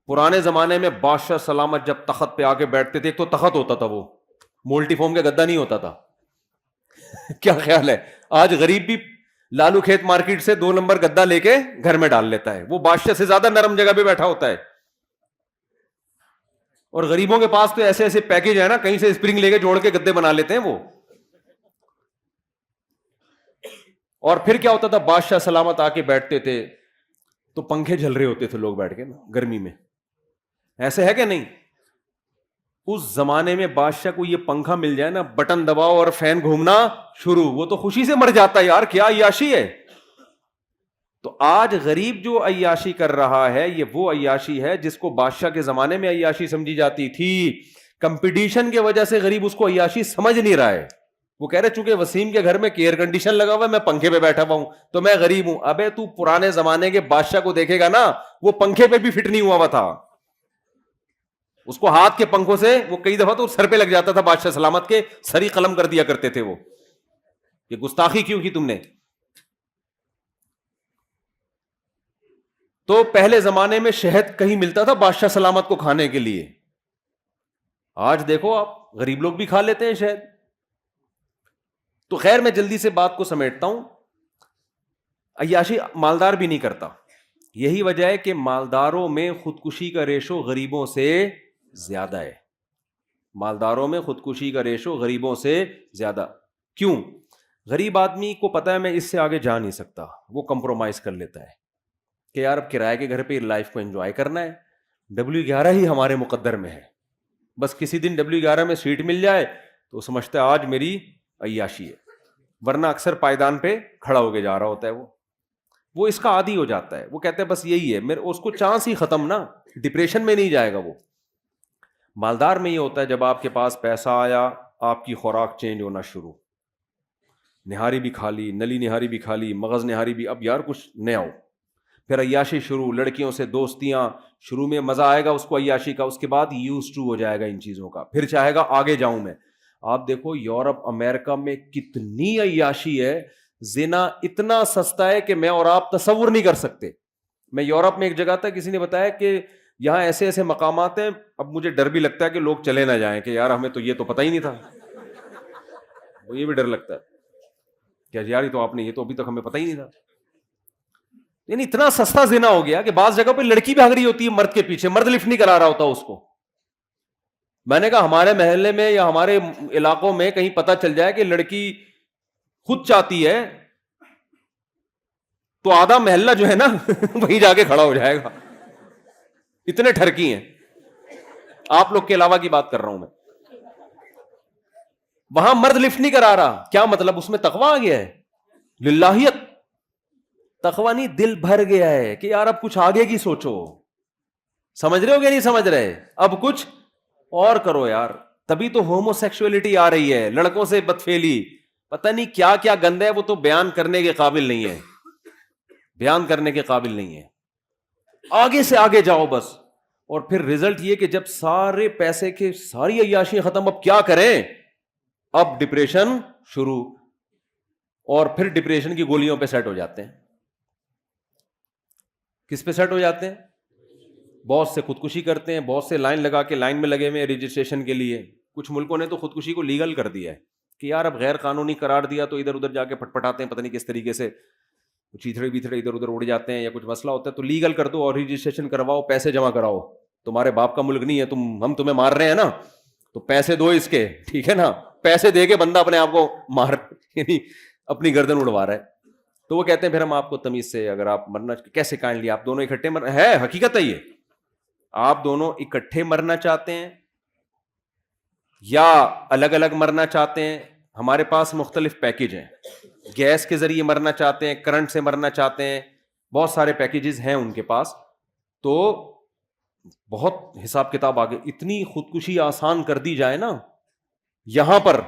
پرانے زمانے میں بادشاہ سلامت جب تخت پہ آ کے بیٹھتے تھے, ایک تو تخت ہوتا تھا, وہ مولٹی فوم کا گدا نہیں ہوتا تھا. کیا خیال ہے؟ آج غریب بھی لالو کھیت مارکیٹ سے 2 نمبر گدا لے کے گھر میں ڈال لیتا ہے, وہ بادشاہ سے زیادہ نرم جگہ پہ بیٹھا ہوتا ہے. اور غریبوں کے پاس تو ایسے ایسے پیکج ہے نا, کہیں سے اسپرنگ لے کے جوڑ کے گدے بنا لیتے ہیں وہ. اور پھر کیا ہوتا تھا, بادشاہ سلامت آ کے بیٹھتے تھے تو پنکھے جل رہے ہوتے تھے لوگ بیٹھ کے نا گرمی میں. ایسے ہے کہ نہیں؟ اس زمانے میں بادشاہ کو یہ پنکھا مل جائے نا, بٹن دباؤ اور فین گھومنا شروع, وہ تو خوشی سے مر جاتا ہے یار, کیا عیاشی ہے. تو آج غریب جو عیاشی کر رہا ہے, یہ وہ عیاشی ہے جس کو بادشاہ کے زمانے میں عیاشی سمجھی جاتی تھی. کمپٹیشن کی وجہ سے غریب اس کو عیاشی سمجھ نہیں رہا ہے. وہ کہہ رہے چونکہ وسیم کے گھر میں ایئر کنڈیشن لگا ہوا ہے, میں پنکھے پہ بیٹھا ہوا ہوں تو میں غریب ہوں. ابے تو پرانے زمانے کے بادشاہ کو دیکھے گا نا, وہ پنکھے پہ بھی فٹ نہیں ہوا ہوا تھا. اس کو ہاتھ کے پنکھوں سے وہ کئی دفعہ تو سر پہ لگ جاتا تھا بادشاہ سلامت کے، سری قلم کر دیا کرتے تھے وہ، یہ گستاخی کیوں کی تم نے. تو پہلے زمانے میں شہد کہیں ملتا تھا بادشاہ سلامت کو کھانے کے لیے. آج دیکھو آپ غریب لوگ بھی کھا لیتے ہیں شہد. تو خیر میں جلدی سے بات کو سمیٹتا ہوں. عیاشی مالدار بھی نہیں کرتا. یہی وجہ ہے کہ مالداروں میں خودکشی کا ریشو غریبوں سے زیادہ ہے. مالداروں میں خودکشی کا ریشو غریبوں سے زیادہ. کیوں؟ غریب آدمی کو پتا ہے میں اس سے آگے جا نہیں سکتا, وہ کمپرومائز کر لیتا ہے کہ یار اب کرائے کے گھر پہ لائف کو انجوائے کرنا ہے, W11 ہی ہمارے مقدر میں ہے, بس کسی دن W11 میں سیٹ مل جائے تو سمجھتا ہے آج میری عیاشی ہے, ورنہ اکثر پائیدان پہ کھڑا ہو کے جا رہا ہوتا ہے. وہ اس کا عادی ہو جاتا ہے, وہ کہتے ہیں بس یہی ہے میرے, اس کو چانس ہی ختم نا, ڈپریشن میں نہیں جائے گا وہ. مالدار میں یہ ہوتا ہے جب آپ کے پاس پیسہ آیا آپ کی خوراک چینج ہونا شروع, نہاری بھی کھا لی, نلی نہاری بھی کھا لی, مغز نہاری بھی, اب یار کچھ نیا ہو, پھر عیاشی شروع, لڑکیوں سے دوستیاں, شروع میں مزہ آئے گا اس کو عیاشی کا, اس کے بعد یوز ٹو ہو جائے گا ان چیزوں کا, پھر چاہے گا آگے جاؤں میں. آپ دیکھو یورپ امریکہ میں کتنی عیاشی ہے, زنا اتنا سستا ہے کہ میں اور آپ تصور نہیں کر سکتے. میں یورپ میں ایک جگہ تھا, کسی نے بتایا کہ یہاں ایسے ایسے مقامات ہیں, اب مجھے ڈر بھی لگتا ہے کہ لوگ چلے نہ جائیں کہ یار ہمیں تو یہ تو پتہ ہی نہیں تھا, وہ یہ بھی ڈر لگتا ہے کہ یار تو آپ نے یہ تو ابھی تک ہمیں پتہ ہی نہیں تھا. یعنی اتنا سستا زنا ہو گیا کہ بعض جگہ پہ لڑکی بھاگ رہی ہوتی ہے مرد کے پیچھے, مرد لفٹ نہیں کرا رہا ہوتا اس کو. میں نے کہا ہمارے محلے میں یا ہمارے علاقوں میں کہیں پتہ چل جائے کہ لڑکی خود چاہتی ہے تو آدھا محلہ جو ہے نا وہیں جا کے کھڑا ہو جائے گا, اتنے ٹھرکی ہیں. آپ لوگ کے علاوہ کی بات کر رہا ہوں میں. وہاں مرد لفٹ نہیں کرا رہا, کیا مطلب, اس میں تقویٰ آ گیا ہے, للہیت. تقویٰ نہیں, دل بھر گیا ہے کہ یار اب کچھ آگے کی سوچو. سمجھ رہے ہو کہ نہیں سمجھ رہے, اب کچھ اور کرو یار. تبھی تو ہومو سیکسولیٹی آ رہی ہے, لڑکوں سے بدفعلی, پتہ نہیں کیا کیا گند ہے, وہ تو بیان کرنے کے قابل نہیں ہے, بیان کرنے کے قابل نہیں ہے. آگے سے آگے جاؤ بس. اور پھر رزلٹ یہ کہ جب سارے پیسے کے ساری عیاشی ختم, اب کیا کریں, اب ڈپریشن شروع, اور پھر ڈپریشن کی گولیوں پہ سیٹ ہو جاتے ہیں. کس پہ سیٹ ہو جاتے ہیں؟ بہت سے خودکشی کرتے ہیں, بہت سے لائن لگا کے لائن میں لگے ہوئے رجسٹریشن کے لیے. کچھ ملکوں نے تو خودکشی کو لیگل کر دیا ہے کہ یار اب غیر قانونی قرار دیا تو ادھر ادھر جا کے پٹپٹاتے ہیں, پتہ نہیں کس طریقے سے چیتھڑے بیتھڑے ادھر ادھر اڑ جاتے ہیں, یا کچھ مسئلہ ہوتا ہے تو لیگل کر دو اور رجسٹریشن کرواؤ, پیسے جمع کراؤ. تمہارے باپ کا ملک نہیں ہے, ہم تمہیں مار رہے ہیں نا, تو پیسے دو اس کے, ٹھیک ہے نا. پیسے دے کے بندہ اپنے آپ کو مار, یعنی اپنی گردن اڑوا رہا ہے. تو وہ کہتے ہیں پھر ہم آپ کو تمیز سے, اگر آپ مرنا کیسے کائنڈلی, آپ دونوں اکٹھے ہے حقیقت ہے یہ, آپ دونوں اکٹھے مرنا چاہتے ہیں یا الگ الگ مرنا چاہتے ہیں. ہمارے پاس مختلف پیکیج ہیں, گیس کے ذریعے مرنا چاہتے ہیں, کرنٹ سے مرنا چاہتے ہیں, بہت سارے پیکیجز ہیں ان کے پاس. تو بہت حساب کتاب آگے, اتنی خودکشی آسان کر دی جائے نا یہاں پر,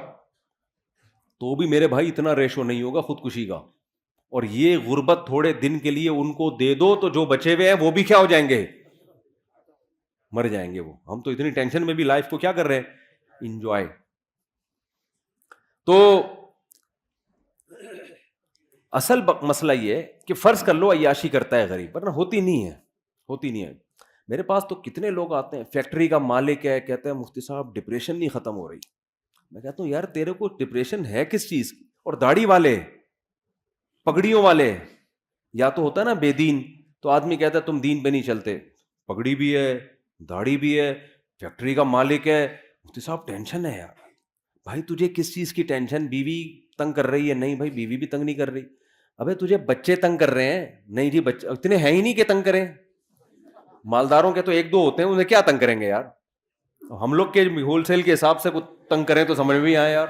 تو بھی میرے بھائی اتنا ریشو نہیں ہوگا خودکشی کا. اور یہ غربت تھوڑے دن کے لیے ان کو دے دو تو جو بچے ہوئے ہیں وہ بھی کیا ہو جائیں گے, مر جائیں گے وہ. ہم تو اتنی ٹینشن میں بھی لائف کو کیا کر رہے ہیں, انجوائے. تو اصل مسئلہ یہ کہ فرض کر لو عیاشی کرتا ہے غریب, ورنہ ہوتی نہیں ہے, ہوتی نہیں ہے. میرے پاس تو کتنے لوگ آتے ہیں, فیکٹری کا مالک ہے, کہتے ہیں مفتی صاحب ڈپریشن نہیں ختم ہو رہی. میں کہتا ہوں یار تیرے کو ڈپریشن ہے کس چیز کی, اور داڑھی والے پگڑیوں والے, یا تو ہوتا ہے نا بے دین, تو آدمی کہتا ہے تم دین پہ نہیں چلتے, پگڑی بھی ہے داڑھی بھی ہے, فیکٹری کا مالک ہے, مفتی صاحب ٹینشن ہے. یار بھائی تجھے کس چیز کی ٹینشن, بیوی تنگ کر رہی ہے؟ نہیں بھائی بیوی بھی تنگ نہیں کر رہی. ابے تجھے بچے تنگ کر رہے ہیں؟ نہیں جی بچے اتنے ہیں ہی نہیں کہ تنگ کریں. مالداروں کے تو ایک دو ہوتے ہیں, انہیں کیا تنگ کریں گے یار. ہم لوگ کے ہول سیل کے حساب سے تنگ کریں تو سمجھ میں آئے یار,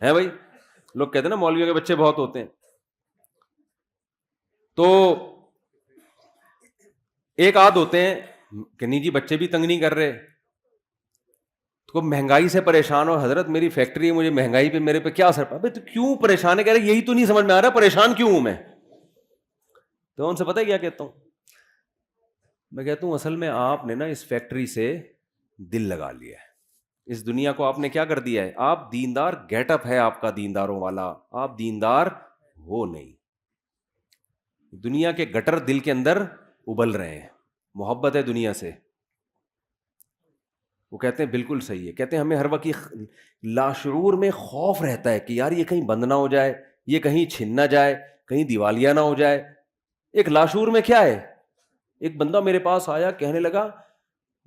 ہے بھائی. لوگ کہتے ہیں نا مولویوں کے بچے بہت ہوتے ہیں. تو ایک آدھ ہوتے ہیں کہ نہیں جی بچے بھی تنگ نہیں کر رہے, تو مہنگائی سے پریشان ہو, حضرت میری فیکٹری ہے, مجھے مہنگائی پہ میرے پہ کیا اثر پڑا. تو کیوں پریشان ہے, کہہ رہے یہی تو نہیں سمجھ میں آ رہا پریشان کیوں ہوں میں. تو ان سے پتہ ہے کیا کہتا ہوں, میں کہتا ہوں اصل میں آپ نے نا اس فیکٹری سے دل لگا لیا ہے, اس دنیا کو آپ نے کیا کر دیا ہے, آپ دیندار گیٹ اپ ہے آپ کا دینداروں والا, آپ دیندار ہو نہیں. دنیا کے گٹر دل کے اندر ابل رہے ہیں, محبت ہے دنیا سے. وہ کہتے ہیں بالکل صحیح ہے, کہتے ہیں ہمیں ہر وقت لاشعور میں خوف رہتا ہے کہ یار یہ کہیں بند نہ ہو جائے, یہ کہیں چھن نہ جائے, کہیں دیوالیہ نہ ہو جائے. ایک لاشعور میں کیا ہے, ایک بندہ میرے پاس آیا کہنے لگا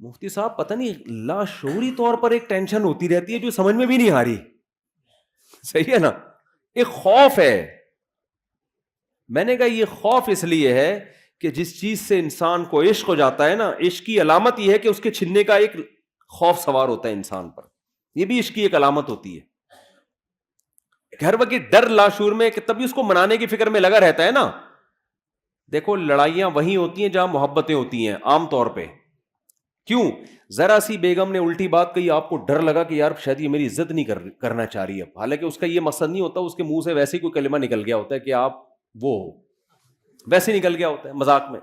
مفتی صاحب پتہ نہیں لاشعوری طور پر ایک ٹینشن ہوتی رہتی ہے جو سمجھ میں بھی نہیں آ رہی. صحیح ہے نا, ایک خوف ہے. میں نے کہا یہ خوف اس لیے ہے کہ جس چیز سے انسان کو عشق ہو جاتا ہے نا, عشق کی علامت یہ ہے کہ اس کے چھننے کا ایک خوف سوار ہوتا ہے انسان پر. یہ بھی عشق کی ایک علامت ہوتی ہے. ہر وقت ڈر لاشعور میں کہ تبھی اس کو منانے کی فکر میں لگا رہتا ہے نا. دیکھو لڑائیاں وہیں ہوتی ہیں جہاں محبتیں ہوتی ہیں عام طور پہ. کیوں؟ ذرا سی بیگم نے الٹی بات کہی, آپ کو ڈر لگا کہ یار شاید یہ میری عزت نہیں کرنا چاہ رہی ہے, حالانکہ اس کا یہ مقصد نہیں ہوتا, اس کے منہ سے ویسے ہی کوئی کلمہ نکل گیا ہوتا ہے کہ آپ وہ ہو, ویسے نکل گیا ہوتا ہے مذاق میں.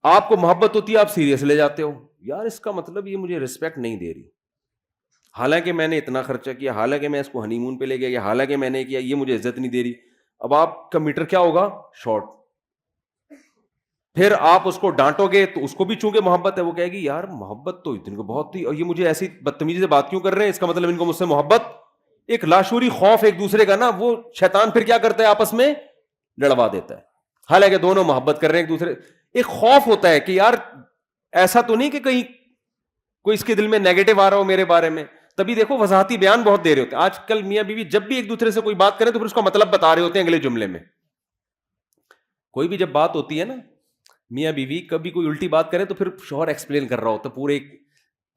آپ کو محبت ہوتی ہے, آپ سیریس لے جاتے ہو, یار اس کا مطلب یہ مجھے رسپیکٹ نہیں دے رہی, حالانکہ میں نے اتنا خرچہ کیا, حالانکہ میں اس کو ہنی مون پہ لے گیا, حالانکہ میں نے کیا, یہ مجھے عزت نہیں دے رہی. اب آپ کا میٹر کیا ہوگا, شارٹ. پھر آپ اس کو ڈانٹو گے تو اس کو بھی چونکہ محبت ہے, وہ کہے گی یار محبت تو ان کو بہت تھی اور یہ مجھے ایسی بدتمیزی سے بات کیوں کر رہے ہیں, اس کا مطلب ان کو مجھ سے محبت. ایک لاشعوری خوف ایک دوسرے کا نا, وہ شیطان پھر کیا کرتا ہے آپس میں لڑوا دیتا ہے, حالانکہ دونوں محبت کر رہے ہیں ایک دوسرے. ایک خوف ہوتا ہے کہ یار ایسا تو نہیں کہ کہیں کوئی اس کے دل میں نیگیٹو آ رہا ہو میرے بارے میں. تبھی دیکھو وضاحتی بیان بہت دے رہے ہوتے ہیں آج کل میاں بیوی, جب بھی ایک دوسرے سے کوئی بات کریں تو پھر اس کا مطلب بتا رہے ہوتے ہیں اگلے جملے میں. کوئی بھی جب بات ہوتی ہے نا میاں بیوی, کبھی کوئی الٹی بات کرے تو پھر شوہر ایکسپلین کر رہا ہوتا ہے, پورے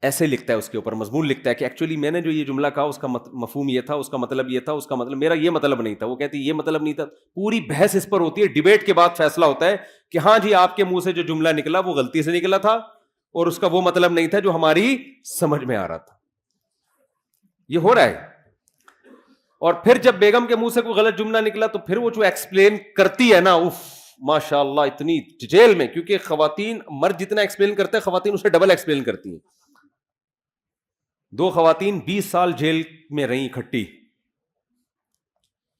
ایسے لکھتا ہے اس کے اوپر مضمون لکھتا ہے کہ ایکچولی میں نے جو یہ جملہ کہا اس کا مفہوم یہ تھا, اس کا مطلب یہ تھا, اس کا مطلب میرا یہ مطلب نہیں تھا, وہ کہتی یہ مطلب نہیں تھا. پوری بحث اس پر ہوتی ہے, ڈیبیٹ کے بعد فیصلہ ہوتا ہے کہ ہاں جی آپ کے منہ سے جو جملہ نکلا وہ غلطی سے نکلا تھا اور اس کا وہ مطلب نہیں تھا جو ہماری سمجھ میں آ رہا تھا. یہ ہو رہا ہے. اور پھر جب بیگم کے منہ سے کوئی غلط جملہ نکلا تو پھر وہ جو ایکسپلین کرتی ہے نا, ماشاء اللہ اتنی جیل میں, کیونکہ خواتین مرد جتنا ایکسپلین کرتے ہیں خواتین اسے ڈبل ایکسپلین کرتی ہیں. 2 خواتین 20 سال جیل میں رہیں اکٹھی,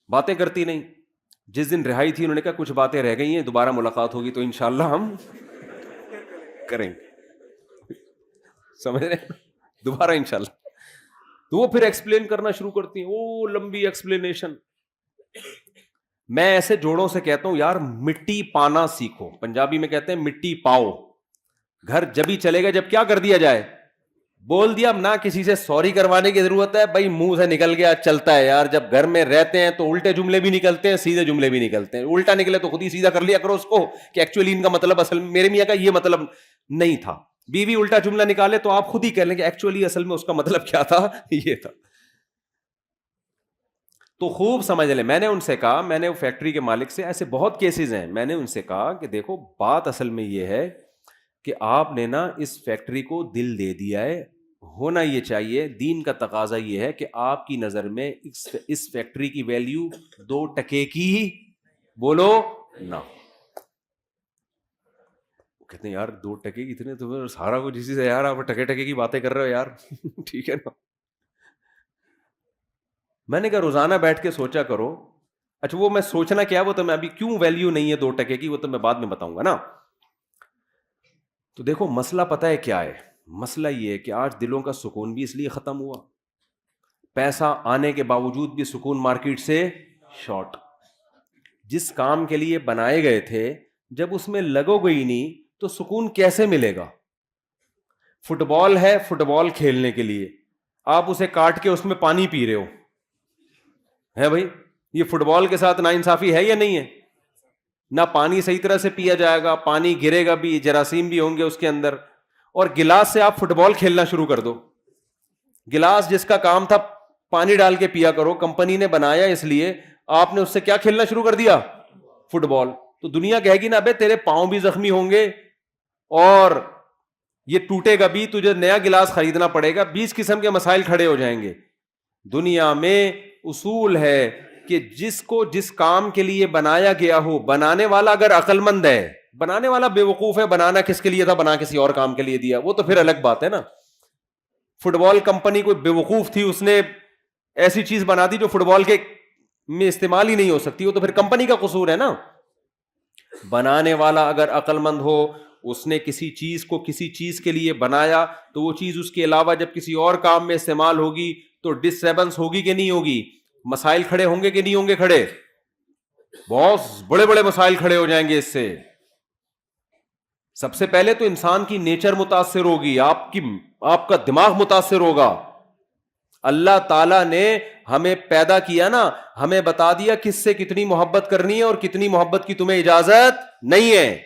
باتیں کرتی نہیں. جس دن رہائی تھی انہوں نے کہا کچھ باتیں رہ گئی ہیں, دوبارہ ملاقات ہوگی تو انشاءاللہ ہم کریں گے. سمجھ رہے ہیں, دوبارہ انشاءاللہ. تو وہ پھر ایکسپلین کرنا شروع کرتی ہیں, وہ لمبی ایکسپلینیشن. میں ایسے جوڑوں سے کہتا ہوں یار مٹی پانا سیکھو, پنجابی میں کہتے ہیں مٹی پاؤ. گھر جب ہی چلے گا جب کیا کر دیا جائے, بول دیا, نہ کسی سے سوری کروانے کی ضرورت ہے, بھائی منہ سے نکل گیا چلتا ہے یار. جب گھر میں رہتے ہیں تو الٹے جملے بھی نکلتے ہیں, سیدھے جملے بھی نکلتے ہیں. الٹا نکلے تو خود ہی سیدھا کر لیا کرو اس کو کہ ایکچولی ان کا مطلب اصل میں میرے میاں کا یہ مطلب نہیں تھا. بیوی الٹا جملہ نکالے تو آپ خود ہی کہہ لیں کہ ایکچولی اصل میں اس کا مطلب کیا تھا, یہ تھا. تو خوب سمجھ لیں. میں نے ان سے کہا, میں نے وہ فیکٹری کے مالک سے, ایسے بہت کیسز ہیں, میں نے ان سے کہا کہ دیکھو بات اصل میں یہ ہے کہ آپ نے نا اس فیکٹری کو دل دے دیا ہے, ہونا یہ چاہیے. دین کا تقاضا یہ ہے کہ آپ کی نظر میں اس فیکٹری کی ویلیو 2 ٹکے کی بولو نہ. کہتے ہیں یار 2 ٹکے کی اتنے تو سارا کچھ اسی سے, یار آپ ٹکے ٹکے کی باتیں کر رہے ہو یار. ٹھیک ہے نا. میں نے کہا روزانہ بیٹھ کے سوچا کرو. اچھا وہ میں سوچنا کیا, وہ تو میں ابھی کیوں ویلیو نہیں ہے 2 ٹکے کی وہ تو میں بعد میں بتاؤں گا نا. تو دیکھو مسئلہ پتہ ہے کیا ہے, مسئلہ یہ ہے کہ آج دلوں کا سکون بھی اس لیے ختم ہوا, پیسہ آنے کے باوجود بھی سکون مارکیٹ سے شارٹ. جس کام کے لیے بنائے گئے تھے جب اس میں لگو گئی نہیں تو سکون کیسے ملے گا. فٹ بال ہے, فٹ بال کھیلنے کے لیے آپ اسے کاٹ کے اس میں پانی پی رہے ہو, ہے بھائی یہ فٹ بال کے ساتھ ناانصافی ہے یا نہیں ہے. نہ پانی صحیح طرح سے پیا جائے گا, پانی گرے گا بھی, جراثیم بھی ہوں گے اس کے اندر. اور گلاس سے آپ فٹ بال کھیلنا شروع کر دو. گلاس جس کا کام تھا پانی ڈال کے پیا کرو, کمپنی نے بنایا اس لیے, آپ نے اس سے کیا کھیلنا شروع کر دیا, فٹ بال. تو دنیا کہے گی نا ابے تیرے پاؤں بھی زخمی ہوں گے اور یہ ٹوٹے گا بھی, تجھے نیا گلاس خریدنا پڑے گا, 20 قسم کے مسائل کھڑے ہو جائیں گے. دنیا میں اصول ہے کہ جس کو جس کام کے لیے بنایا گیا ہو, بنانے والا اگر عقل مند ہے بنانے والا بیوقوف ہے. بنانا کس کے لیے تھا؟ بنا کسی اور کام کے لیے دیا, وہ تو پھر الگ بات ہے نا. فٹ بال کمپنی کوئی بیوقوف تھی, اس نے ایسی چیز بنا دی جو فٹ بال کے میں استعمال ہی نہیں ہو سکتی, وہ تو پھر کمپنی کا قصور ہے نا. بنانے والا اگر عقل مند ہو, اس نے کسی چیز کو کسی چیز کے لیے بنایا, تو وہ چیز اس کے علاوہ جب کسی اور کام میں استعمال ہوگی تو ڈسٹربنس ہوگی کہ نہیں ہوگی؟ مسائل کھڑے ہوں گے کہ نہیں ہوں گے کھڑے؟ بہت بڑے بڑے مسائل کھڑے ہو جائیں گے اس سے. سب سے پہلے تو انسان کی نیچر متاثر ہوگی, آپ کا دماغ متاثر ہوگا. اللہ تعالیٰ نے ہمیں پیدا کیا نا, ہمیں بتا دیا کس سے کتنی محبت کرنی ہے اور کتنی محبت کی تمہیں اجازت نہیں ہے.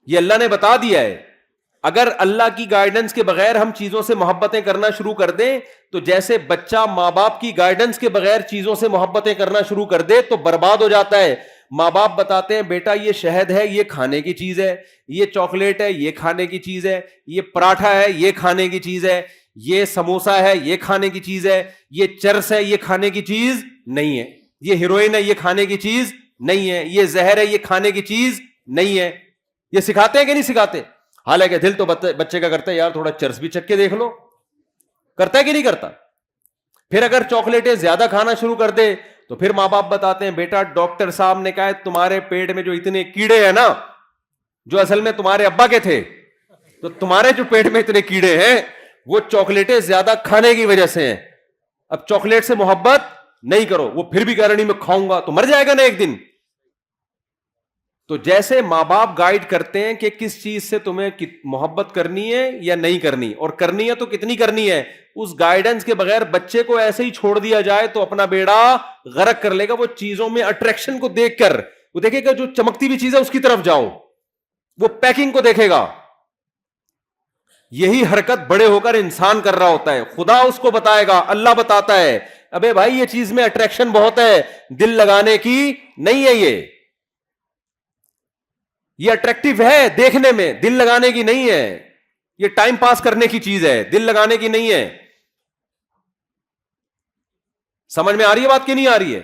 یہ اللہ نے بتا دیا ہے. اگر اللہ کی گائیڈنس کے بغیر ہم چیزوں سے محبتیں کرنا شروع کر دیں, تو جیسے بچہ ماں باپ کی گائیڈنس کے بغیر چیزوں سے محبتیں کرنا شروع کر دے تو برباد ہو جاتا ہے. ماں باپ بتاتے ہیں بیٹا یہ شہد ہے, یہ کھانے کی چیز ہے, یہ چاکلیٹ ہے, یہ کھانے کی چیز ہے, یہ پراٹھا ہے, یہ کھانے کی چیز ہے, یہ سموسا ہے, یہ کھانے کی چیز ہے, یہ چرس ہے, یہ کھانے کی چیز نہیں ہے, یہ ہیروئن ہے, یہ کھانے کی چیز نہیں ہے, یہ زہر ہے, یہ کھانے کی چیز نہیں ہے. یہ سکھاتے ہیں کہ نہیں سکھاتے؟ حالانکہ دل تو بچے کا کرتا ہے یار تھوڑا چرس بھی چکھ کے دیکھ لو. کرتا ہے کہ نہیں کرتا؟ پھر اگر چاکلیٹیں زیادہ کھانا شروع کر دے تو پھر ماں باپ بتاتے ہیں بیٹا ڈاکٹر صاحب نے کہا ہے تمہارے پیٹ میں جو اتنے کیڑے ہیں نا, جو اصل میں تمہارے ابا کے تھے, تو تمہارے جو پیٹ میں اتنے کیڑے ہیں وہ چاکلیٹیں زیادہ کھانے کی وجہ سے ہیں. اب چاکلیٹ سے محبت نہیں کرو. وہ پھر بھی کہہ رہا نہیں میں کھاؤں گا, تو مر جائے گا نا ایک دن. تو جیسے ماں باپ گائیڈ کرتے ہیں کہ کس چیز سے تمہیں محبت کرنی ہے یا نہیں کرنی, اور کرنی ہے تو کتنی کرنی ہے, اس گائیڈنس کے بغیر بچے کو ایسے ہی چھوڑ دیا جائے تو اپنا بیڑا غرق کر لے گا. وہ چیزوں میں اٹریکشن کو دیکھ کر وہ دیکھے گا جو چمکتی بھی چیز ہے اس کی طرف جاؤ, وہ پیکنگ کو دیکھے گا. یہی حرکت بڑے ہو کر انسان کر رہا ہوتا ہے. خدا اس کو بتائے گا, اللہ بتاتا ہے ابے بھائی یہ چیز میں اٹریکشن بہت ہے, دل لگانے کی نہیں ہے, یہ اٹریکٹیو ہے دیکھنے میں, دل لگانے کی نہیں ہے, یہ ٹائم پاس کرنے کی چیز ہے, دل لگانے کی نہیں ہے. سمجھ میں آ رہی ہے بات کہ نہیں آ رہی ہے؟